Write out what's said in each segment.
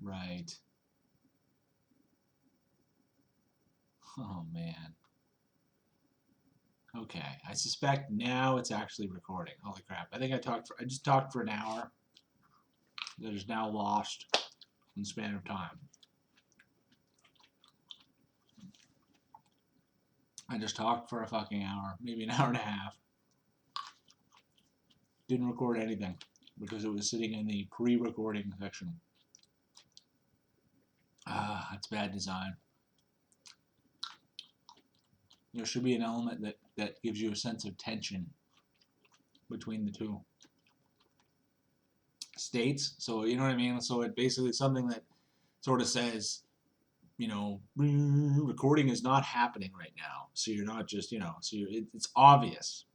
Right. Oh man. Okay. I suspect now it's actually recording. Holy crap. I think I just talked for an hour. That is now lost in the span of time. I just talked for a fucking hour, maybe an hour and a half. Didn't record anything because it was sitting in the pre-recording section. Ah, that's bad design. There should be an element that gives you a sense of tension between the two states. So, you know what I mean? So it basically something that sort of says, you know, recording is not happening right now. So you're not just, you know, so it's obvious.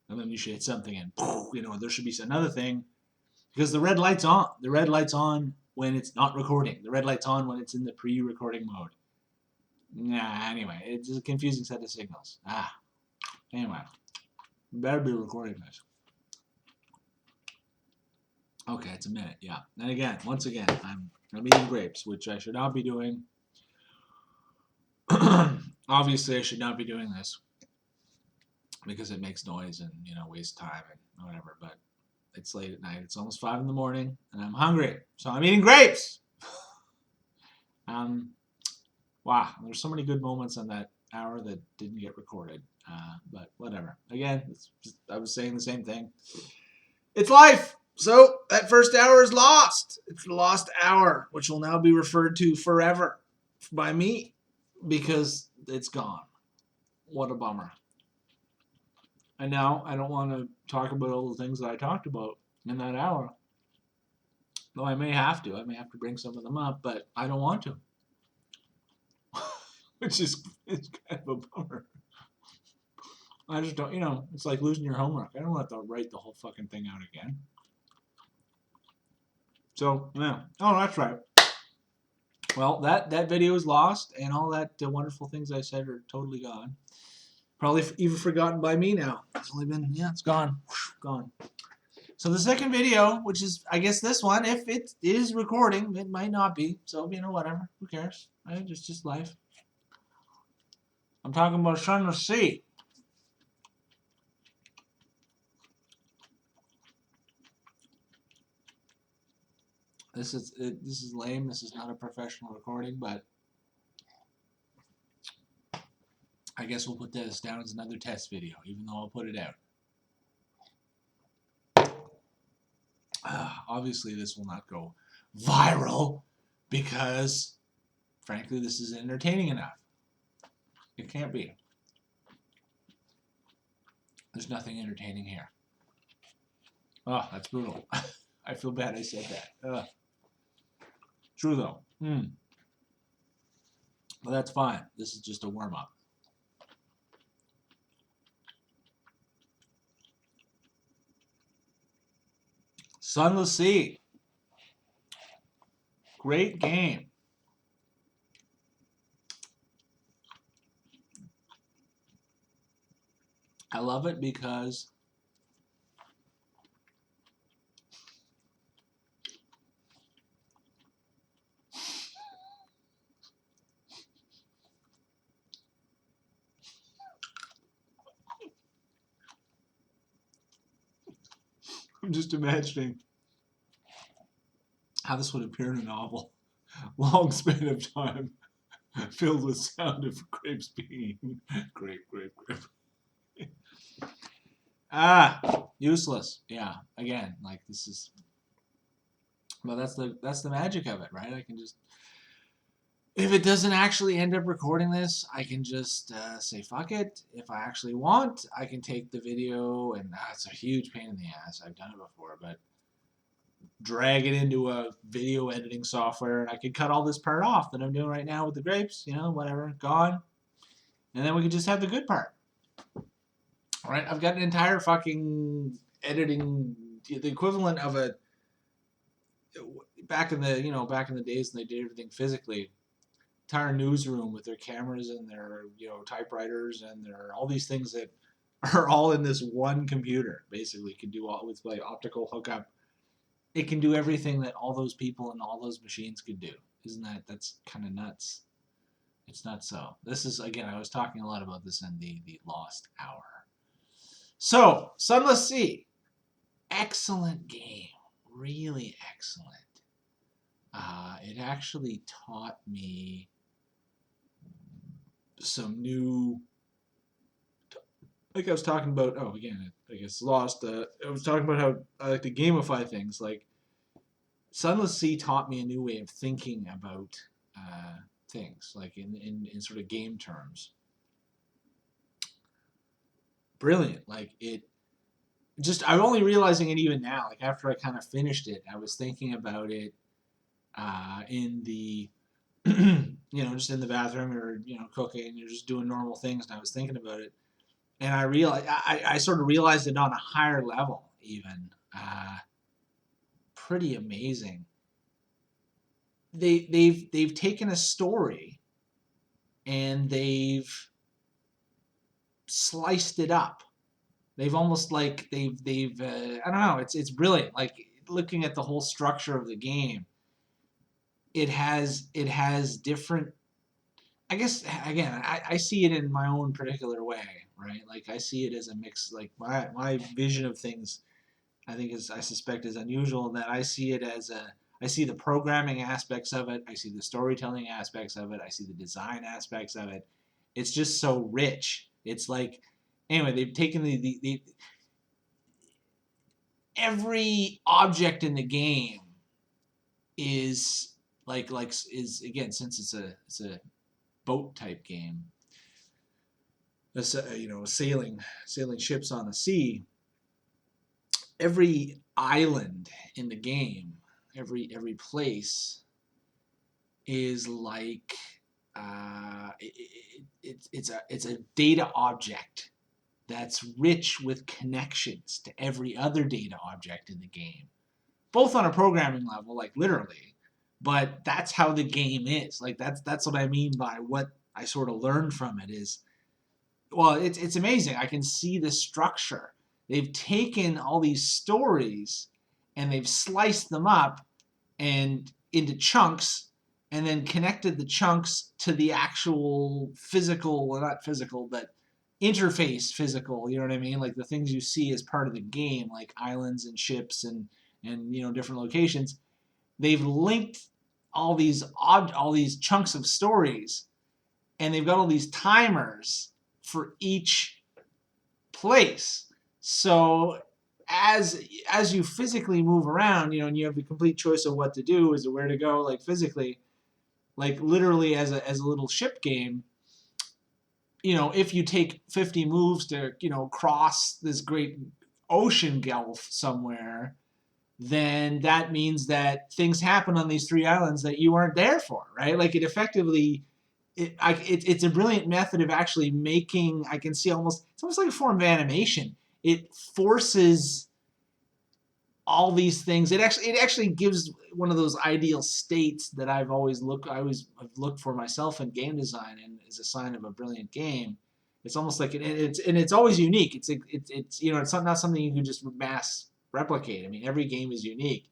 And then you should hit something and, you know, there should be another thing because the red light's on. The red light's on when it's not recording. The red light's on when it's in the pre-recording mode. Nah, anyway, it's a confusing set of signals. Anyway, better be recording this. Okay, it's a minute, yeah. And again, once again, I'm eating grapes, which I should not be doing. Obviously, I should not be doing this because it makes noise and, you know, wastes time and whatever, but it's late at night. It's almost 5 in the morning, and I'm hungry, so I'm eating grapes. Wow, there's so many good moments on that hour that didn't get recorded, but whatever. Again, I was saying the same thing. It's life. So that first hour is lost. It's a lost hour, which will now be referred to forever by me because it's gone. What a bummer. And now I don't want to talk about all the things that I talked about in that hour. Though I may have to. I may have to bring some of them up, but I don't want to. Which is it's kind of a bummer. I just don't, you know, it's like losing your homework. I don't have to write the whole fucking thing out again. So, yeah. Oh, that's right. Well, that video is lost, and all that wonderful things I said are totally gone. Probably even forgotten by me now. It's only been, yeah, it's gone. Gone. So the second video, which is, I guess this one, if it is recording, it might not be. So, you know, whatever. Who cares? Right? It's just life. I'm talking about Sunless Sea. This is lame. This is not a professional recording, but I guess we'll put this down as another test video, even though I'll put it out. Obviously, this will not go viral because, frankly, this is entertaining enough. It can't be. There's nothing entertaining here. Oh, that's brutal. I feel bad I said that. True, though. Well, that's fine. This is just a warm-up. Sunless Sea. Great game. I love it because I'm just imagining how this would appear in a novel. Long span of time filled with sound of grapes being grape. Useless. Yeah. Again, like this is. Well, that's the magic of it, right? I can just, if it doesn't actually end up recording this, I can just say fuck it. If I actually want, I can take the video, and it's a huge pain in the ass. I've done it before, but drag it into a video editing software, and I could cut all this part off that I'm doing right now with the grapes. You know, whatever, gone, and then we could just have the good part. All right, I've got an entire fucking editing, the equivalent of a back in the days when they did everything physically. Entire newsroom with their cameras and their typewriters and their all these things that are all in this one computer. Basically, can do all with like optical hookup. it can do everything that all those people and all those machines could do. That's kind of nuts? It's not so. This is, again, I was talking a lot about this in the Lost Hour. So, Sunless Sea. Excellent game. Really excellent. It actually taught me some new, like I was talking about, oh, again, I guess Lost, I was talking about how I like to gamify things. Like, Sunless Sea taught me a new way of thinking about things, like in sort of game terms. Brilliant. Like, I'm only realizing it even now. Like, after I kind of finished it, I was thinking about it in the, just in the bathroom, or, cooking, you're just doing normal things, and I was thinking about it. And I realized, I sort of realized it on a higher level, even. Pretty amazing. They've taken a story and they've sliced it up. They've almost like they've I don't know. It's brilliant. Like, looking at the whole structure of the game, it has different. I guess, again, I see it in my own particular way, right? Like, I see it as a mix. Like, my vision of things, I think, I suspect, is unusual in that I see it as I see the programming aspects of it, I see the storytelling aspects of it, I see the design aspects of it. It's just so rich. It's like, anyway, they've taken the every object in the game is is, again, since it's a boat type game, sailing ships on the sea. Every island in the game, every place is like it's a data object that's rich with connections to every other data object in the game, both on a programming level, like literally, but that's how the game is. Like, that's what I mean by what I sort of learned from it is, well, it's amazing. I can see the structure. They've taken all these stories and they've sliced them up and into chunks, and then connected the chunks to the actual physical, well, not physical, but interface physical, you know what I mean? Like, the things you see as part of the game, like islands and ships and different locations. They've linked all these chunks of stories, and they've got all these timers for each place. So as you physically move around, and you have the complete choice of what to do, is where to go, like physically, like literally as a little ship game. If you take 50 moves to cross this great ocean gulf somewhere, then that means that things happen on these 3 islands that you weren't there for, right? Like, it effectively, it's a brilliant method of actually making. I can see it's almost like a form of animation. It forces all these things. It actually gives one of those ideal states that I've always looked for myself in game design, and is a sign of a brilliant game. It's almost like it's always unique. It's not something you can just mass replicate. I mean, every game is unique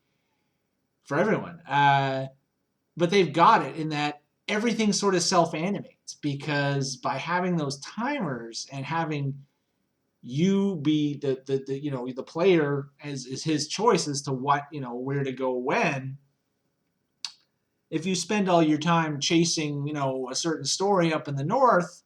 for everyone. But they've got it in that everything sort of self-animates, because by having those timers and having you be the player is his choice as to what, where to go when. If you spend all your time chasing, a certain story up in the north,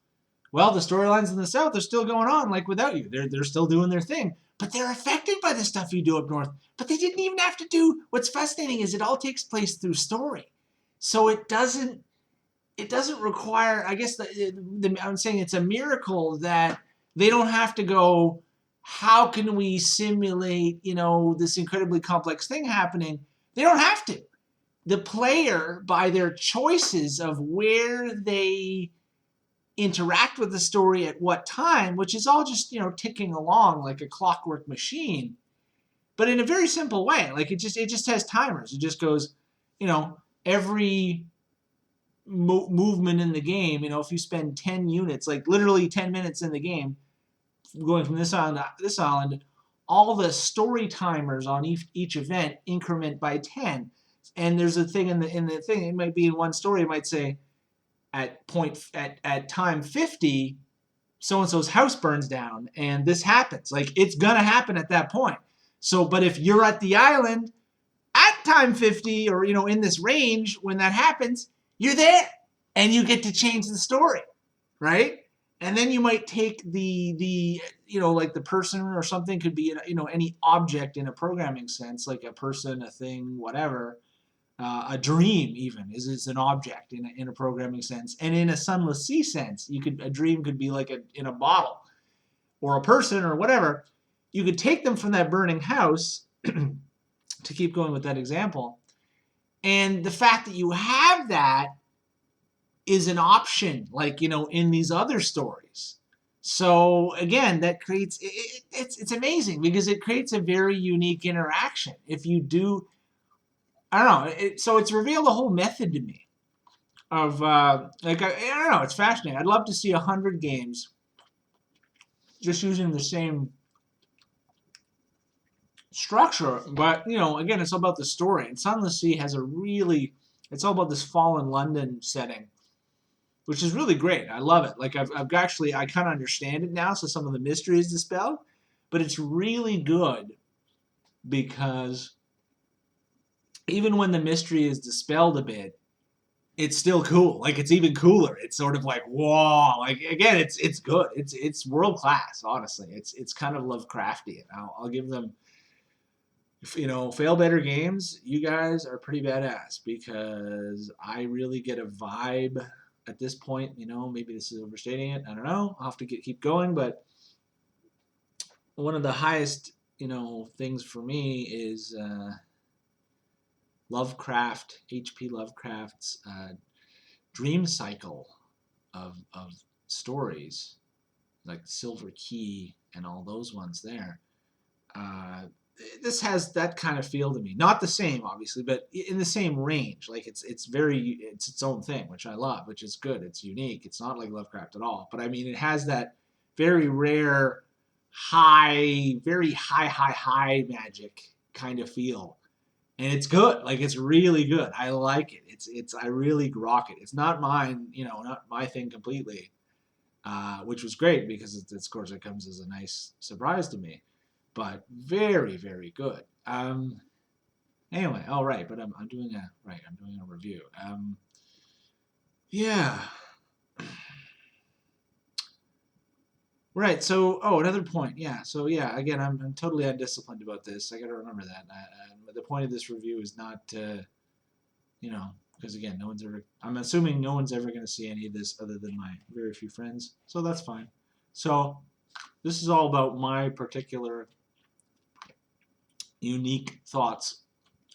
well, the storylines in the south are still going on, like, without you. They're still doing their thing, but they're affected by the stuff you do up north. But they didn't even have to do. What's fascinating is it all takes place through story, so it doesn't require. I guess I'm saying it's a miracle that they don't have to go, how can we simulate, this incredibly complex thing happening? They don't have to. The player, by their choices of where they interact with the story at what time, which is all just, ticking along like a clockwork machine, but in a very simple way. Like, it just has timers. It just goes, every movement in the game, if you spend 10 units, like literally 10 minutes in the game, going from this island to this island, all the story timers on each event increment by 10. And there's a thing in the thing, it might be in one story, it might say at time 50, so-and-so's house burns down and this happens. Like, it's going to happen at that point. So, but if you're at the island at time 50 or, in this range, when that happens, you're there and you get to change the story, right? And then you might take the like the person or something could be, any object in a programming sense, like a person, a thing, whatever. A dream even is an object in a programming sense, and in a Sunless Sea sense, a dream could be like in a bottle, or a person, or whatever. You could take them from that burning house, to keep going with that example, and the fact that you have that is an option, like in these other stories. So again, that creates it's amazing because it creates a very unique interaction. If you do. I don't know. So it's revealed a whole method to me of I don't know. It's fascinating. I'd love to see 100 games just using the same structure, but again, it's all about the story. And Sunless Sea has it's all about this fallen London setting, which is really great. I love it. Like I've actually, I kind of understand it now, so some of the mystery is dispelled, but it's really good because even when the mystery is dispelled a bit, it's still cool. Like, it's even cooler. It's sort of like, whoa. Like, again, it's good. It's world class. Honestly, it's kind of Lovecraftian. I'll give them. Fail better games. You guys are pretty badass because I really get a vibe at this point. Maybe this is overstating it. I don't know. I'll have to keep going, but one of the highest things for me is. H.P. Lovecraft's dream cycle of stories, like Silver Key and all those ones there. This has that kind of feel to me. Not the same, obviously, but in the same range. Like it's its own thing, which I love, which is good. It's unique. It's not like Lovecraft at all. But I mean, it has that very rare, very high magic kind of feel. And it's good. Like, it's really good. I like it. I really rock it. It's not mine, not my thing completely, which was great because of course it comes as a nice surprise to me, but very, very good. Anyway, all right, but I'm doing a review. Yeah. Right. So, another point. Yeah. So, yeah. Again, I'm totally undisciplined about this. I got to remember that. The point of this review is not to, because again, no one's ever. I'm assuming no one's ever going to see any of this other than my very few friends. So that's fine. So, this is all about my particular unique thoughts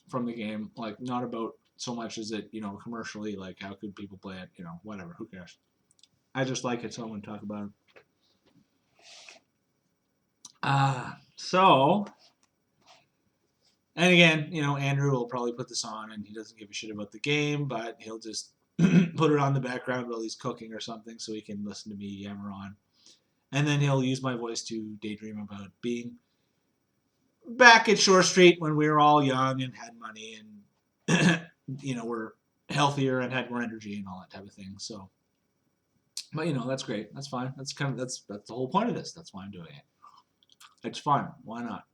from the game. Like, not about so much as it, commercially. Like, how could people play it? Whatever. Who cares? I just like it, so I want to talk about it. So, and again, Andrew will probably put this on and he doesn't give a shit about the game, but he'll just put it on the background while he's cooking or something so he can listen to me yammer on. And then he'll use my voice to daydream about being back at Shore Street when we were all young and had money and, we're healthier and had more energy and all that type of thing. So, but, that's great. That's fine. That's the whole point of this. That's why I'm doing it. It's fun. Why not?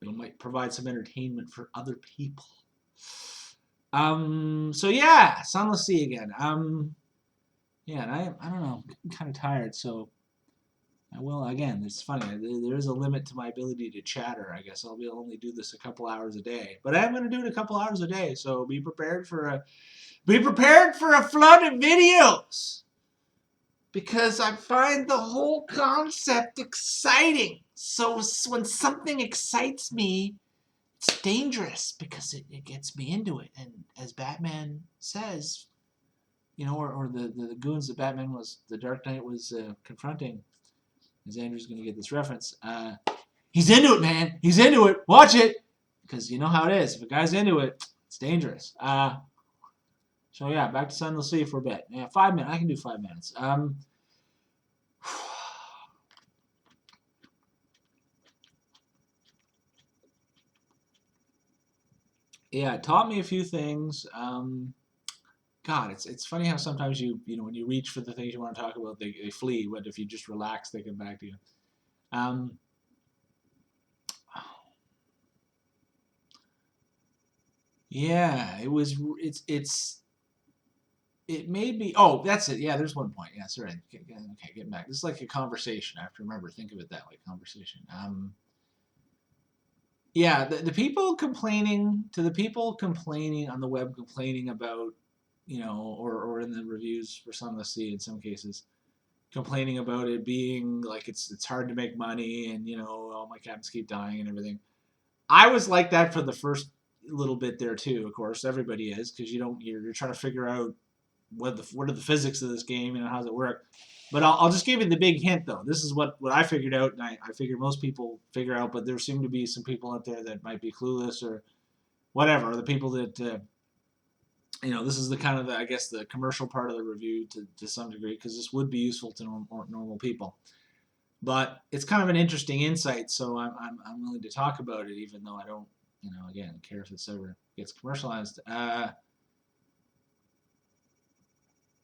It might provide some entertainment for other people. So yeah, Sunless Sea again. Yeah, and I don't know. I'm kind of tired, so I will again. It's funny. There is a limit to my ability to chatter. I guess I'll only do this a couple hours a day, but I am going to do it a couple hours a day. So be prepared for a flood of videos. Because I find the whole concept exciting. So when something excites me, it's dangerous because it gets me into it. And as Batman says, or the goons that the Dark Knight was confronting, as Andrew's going to get this reference, he's into it, man. He's into it. Watch it. Because you know how it is. If a guy's into it, it's dangerous. So yeah, back to Sunless Sea for a bit. Yeah, 5 minutes. I can do 5 minutes. Yeah, it taught me a few things. God, it's funny how sometimes you know when you reach for the things you want to talk about, they flee. But if you just relax, they come back to you. Um, yeah, it was. It made me. Oh, that's it. Yeah, there's one point. Yeah, sorry. Okay, getting back. This is like a conversation. I have to remember. Think of it that way. Conversation. Yeah, the people complaining to the people complaining on the web, complaining about, or in the reviews for Sunless Sea in some cases, complaining about it being like it's hard to make money, and all my cabins keep dying and everything. I was like that for the first little bit there too. Of course, everybody is, because you're trying to figure out what are the physics of this game, how does it work. But I'll just give you the big hint though. This is what I figured out, and I figure most people figure out, but there seem to be some people out there that might be clueless or whatever. The people that this is the kind of I guess the commercial part of the review to some degree, because this would be useful to normal people. But it's kind of an interesting insight, so I'm willing to talk about it, even though I don't again care if this ever gets commercialized.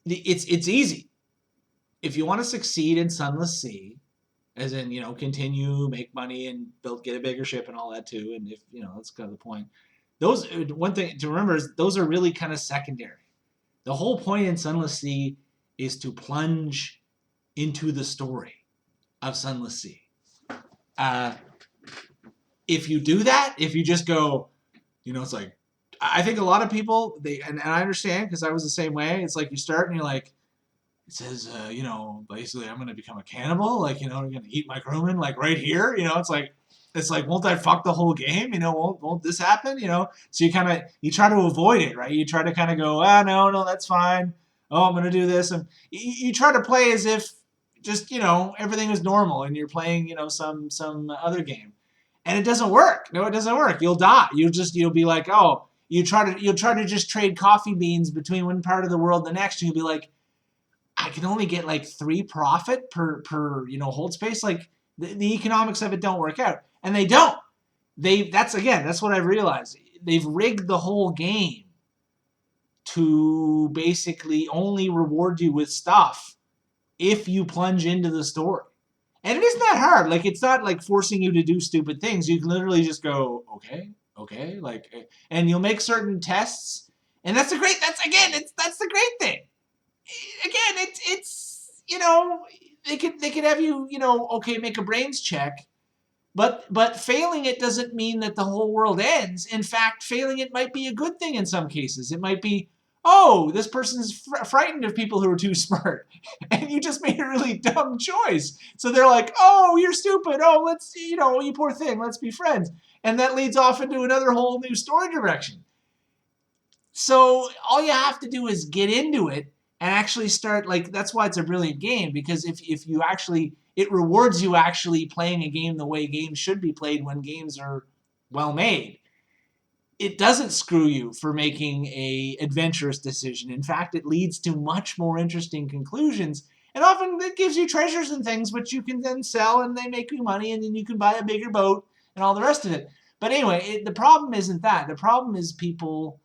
It's easy if you want to succeed in Sunless Sea, as in continue, make money, and get a bigger ship and all that too. And if that's kind of the point. Those one thing to remember is those are really kind of secondary. The whole point in Sunless Sea is to plunge into the story of Sunless Sea. Uh, if you do that, if you just go, it's like I think a lot of people and I understand because I was the same way. It's like you start and you're like, it says, basically I'm gonna become a cannibal, like, I'm gonna eat my crewman, like right here, it's like, won't I fuck the whole game? Won't this happen? So you try to avoid it, right? You try to kind of go, no, that's fine. Oh, I'm gonna do this, and you try to play as if just everything is normal, and you're playing some other game, and it doesn't work. No, it doesn't work. You'll die. You'll be like, oh, you'll try to just trade coffee beans between one part of the world and the next, and you'll be like, I can only get like 3 profit per hold space. Like the economics of it don't work out, and they don't. That's what I've realized. They've rigged the whole game to basically only reward you with stuff if you plunge into the story. And it isn't that hard. Like, it's not like forcing you to do stupid things. You can literally just go, okay, like, and you'll make certain tests, and that's that's the great thing. Again, it's they could have you okay, make a brains check, but failing it doesn't mean that the whole world ends. In fact, failing it might be a good thing in some cases. It might be, oh, this person's frightened of people who are too smart, and you just made a really dumb choice. So they're like, oh, you're stupid. Oh, let's you poor thing. Let's be friends, and that leads off into another whole new story direction. So all you have to do is get into it and actually start, like, that's why it's a brilliant game, because if you actually, it rewards you actually playing a game the way games should be played when games are well made. It doesn't screw you for making a adventurous decision. In fact, it leads to much more interesting conclusions. And often it gives you treasures and things which you can then sell, and they make you money, and then you can buy a bigger boat and all the rest of it. But anyway, the problem isn't that. The problem is people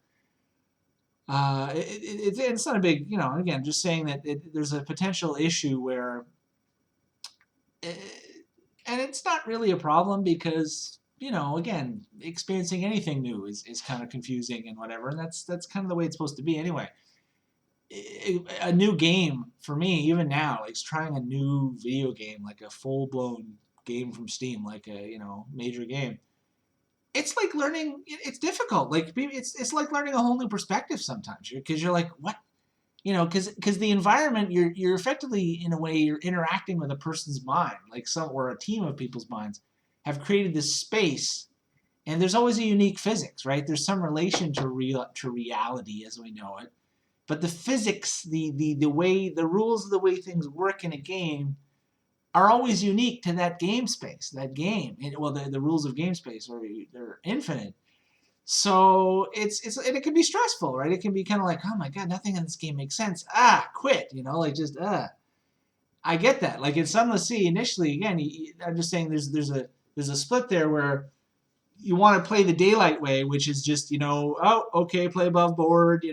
it's not a big, again, just saying that there's a potential issue where, uh, and it's not really a problem because, again, experiencing anything new is kind of confusing and whatever, and that's kind of the way it's supposed to be anyway. A new game for me, even now, like trying a new video game, like a full blown game from Steam, like a major game, it's like learning. It's difficult. Like it's like learning a whole new perspective sometimes, because you're like, what, because the environment, you're effectively, in a way, you're interacting with a person's mind, like some, or a team of people's minds have created this space, and there's always a unique physics, right? There's some relation to reality as we know it, but the physics, the way, the rules of the way things work in a game are always unique to that game space, that game. Well, the rules of game space they're infinite. So and it can be stressful, right? It can be kind of like, oh my god, nothing in this game makes sense. Quit, like just I get that. Like in Sunless Sea, initially, again, I'm just saying there's a split there where you want to play the daylight way, which is just, oh, okay, play above board,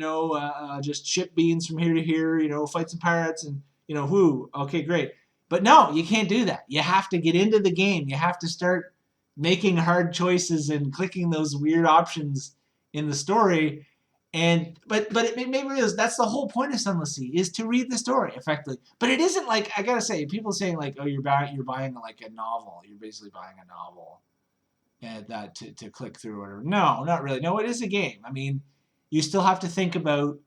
just ship beans from here to here, fight some pirates and, whoo, okay, great. But no, you can't do that. You have to get into the game. You have to start making hard choices and clicking those weird options in the story. But it maybe is that's the whole point of Sunless Sea is to read the story effectively. But it isn't like, I gotta say, people saying like, oh, you're buying like a novel. You're basically buying a novel and that to click through or whatever. No, not really. No, it is a game. I mean, you still have to think about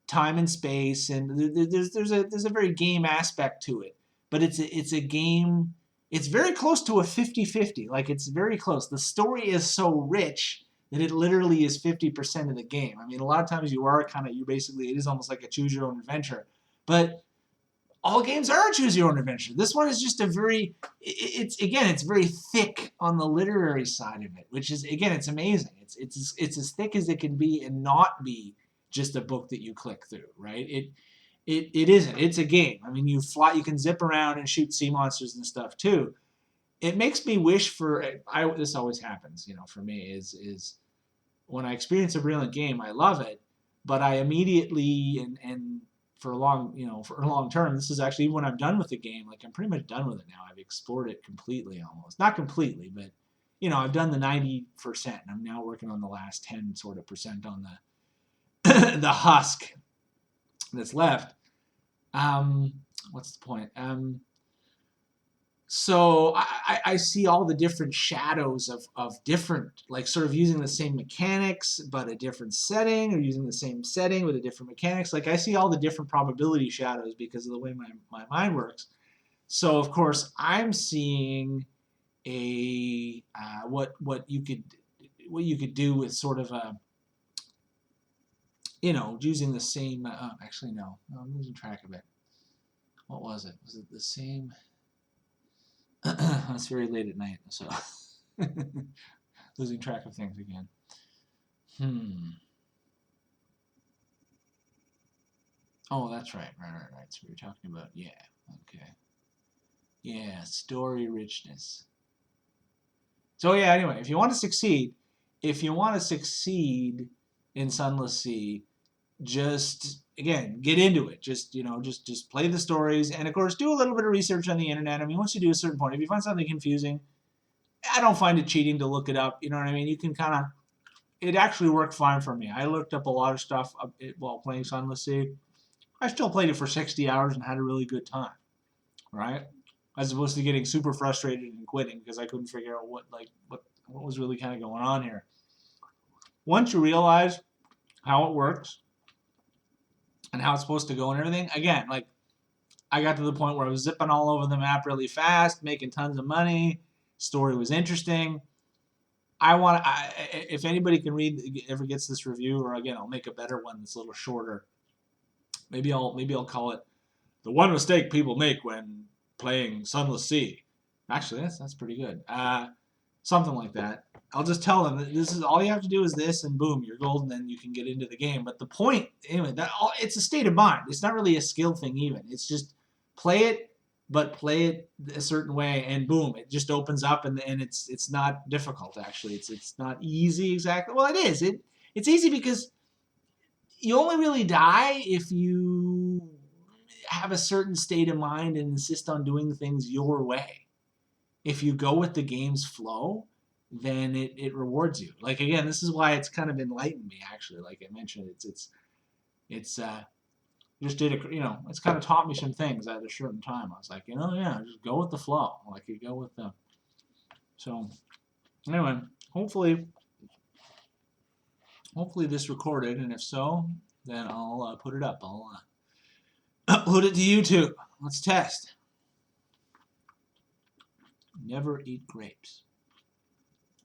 time and space, and there's a very game aspect to it. But it's a game. It's very close to a 50-50. Like, it's very close. The story is so rich that it literally is 50% of the game. I mean, a lot of times you basically, it is almost like a choose your own adventure. But all games are a choose your own adventure. This one is just it's very thick on the literary side of it, which is, again, it's amazing. It's as thick as it can be and not be just a book that you click through, right? It isn't. It's a game. I mean, you can zip around and shoot sea monsters and stuff too. It makes me wish this always happens, for me, is when I experience a brilliant game, I love it, but I immediately and for a long term, this is actually, even when I'm done with the game, like, I'm pretty much done with it now. I've explored it completely, almost. Not completely, but I've done the 90%, and I'm now working on the last 10 sort of percent on the the husk that's left. What's the point? So I see all the different shadows of different, like, sort of using the same mechanics but a different setting, or using the same setting with a different mechanics. Like, I see all the different probability shadows because of the way my mind works. So of course I'm seeing a what you could do with sort of a, using the same. Actually, no, I'm losing track of it. What was it? Was it the same? It's very late at night, so losing track of things again. Oh, that's right. Right. So we were talking about, yeah, okay. Yeah, story richness. So yeah, anyway, if you want to succeed in Sunless Sea, just, again, get into it. Just play the stories, and of course do a little bit of research on the internet. I mean, once you do a certain point, if you find something confusing, I don't find it cheating to look it up. You know what I mean? You can kind of, it actually worked fine for me. I looked up a lot of stuff while playing Sunless Sea. I still played it for 60 hours and had a really good time, right? As opposed to getting super frustrated and quitting because I couldn't figure out what was really kind of going on here. Once you realize how it works and how it's supposed to go and everything, again, like, I got to the point where I was zipping all over the map really fast, making tons of money. Story was interesting. If anybody can ever gets this review, or again, I'll make a better one that's a little shorter. Maybe I'll call it the one mistake people make when playing Sunless Sea. Actually, that's pretty good. Something like that. I'll just tell them that this is all you have to do is this, and boom, you're golden, and you can get into the game. But the point, anyway, it's a state of mind. It's not really a skill thing even. It's just play it, but play it a certain way, and boom, it just opens up, and it's not difficult actually. It's not easy exactly. Well, it is. It's easy because you only really die if you have a certain state of mind and insist on doing things your way. If you go with the game's flow, then it rewards you. Like, again, this is why it's kind of enlightened me, actually. Like I mentioned, it's just did it's kind of taught me some things at a certain time. I was like, yeah, just go with the flow. Like, you go with the. So anyway, hopefully this recorded, and if so, then I'll put it up. I'll upload it to YouTube. Let's test. Never eat grapes.